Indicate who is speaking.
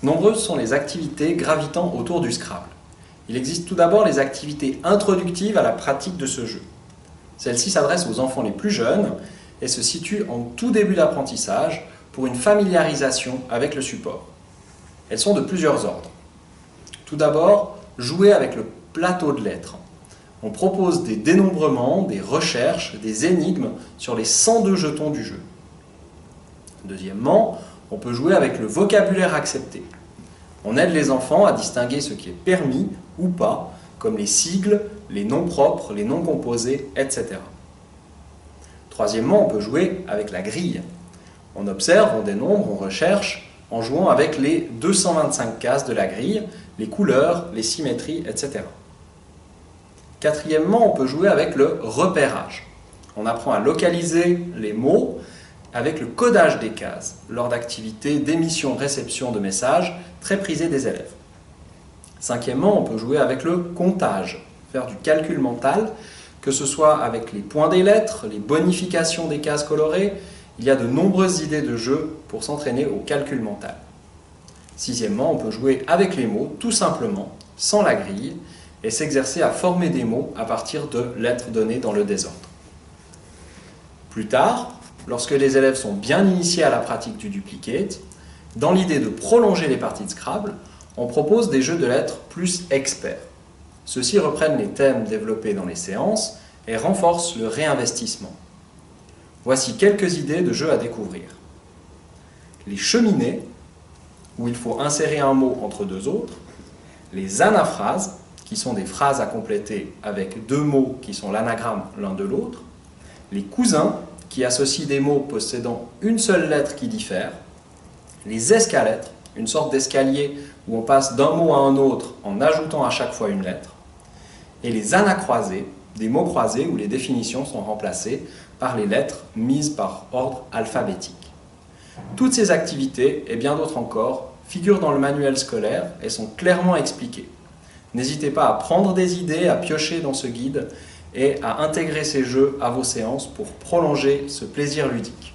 Speaker 1: Nombreuses sont les activités gravitant autour du Scrabble. Il existe tout d'abord les activités introductives à la pratique de ce jeu. Celles-ci s'adressent aux enfants les plus jeunes et se situent en tout début d'apprentissage pour une familiarisation avec le support. Elles sont de plusieurs ordres. Tout d'abord, jouer avec le plateau de lettres. On propose des dénombrements, des recherches, des énigmes sur les 102 jetons du jeu. Deuxièmement, on peut jouer avec le vocabulaire accepté. On aide les enfants à distinguer ce qui est permis ou pas, comme les sigles, les noms propres, les noms composés, etc. Troisièmement, on peut jouer avec la grille. On observe, on dénombre, on recherche en jouant avec les 225 cases de la grille, les couleurs, les symétries, etc. Quatrièmement, on peut jouer avec le repérage. On apprend à localiser les mots avec le codage des cases lors d'activités d'émission-réception de messages très prisées des élèves. Cinquièmement, on peut jouer avec le comptage, faire du calcul mental, que ce soit avec les points des lettres, les bonifications des cases colorées. Il y a de nombreuses idées de jeu pour s'entraîner au calcul mental. Sixièmement, on peut jouer avec les mots, tout simplement, sans la grille, et s'exercer à former des mots à partir de lettres données dans le désordre. Plus tard, lorsque les élèves sont bien initiés à la pratique du duplicate, dans l'idée de prolonger les parties de Scrabble, on propose des jeux de lettres plus experts. Ceux-ci reprennent les thèmes développés dans les séances et renforcent le réinvestissement. Voici quelques idées de jeux à découvrir. Les cheminées, où il faut insérer un mot entre deux autres. Les anaphrases, qui sont des phrases à compléter avec deux mots qui sont l'anagramme l'un de l'autre. Les cousins, qui associent des mots possédant une seule lettre qui diffère. Les escalètres, une sorte d'escalier où on passe d'un mot à un autre en ajoutant à chaque fois une lettre. Et les anacroisés, des mots croisés où les définitions sont remplacées par les lettres mises par ordre alphabétique. Toutes ces activités, et bien d'autres encore, figurent dans le manuel scolaire et sont clairement expliquées. N'hésitez pas à prendre des idées, à piocher dans ce guide et à intégrer ces jeux à vos séances pour prolonger ce plaisir ludique.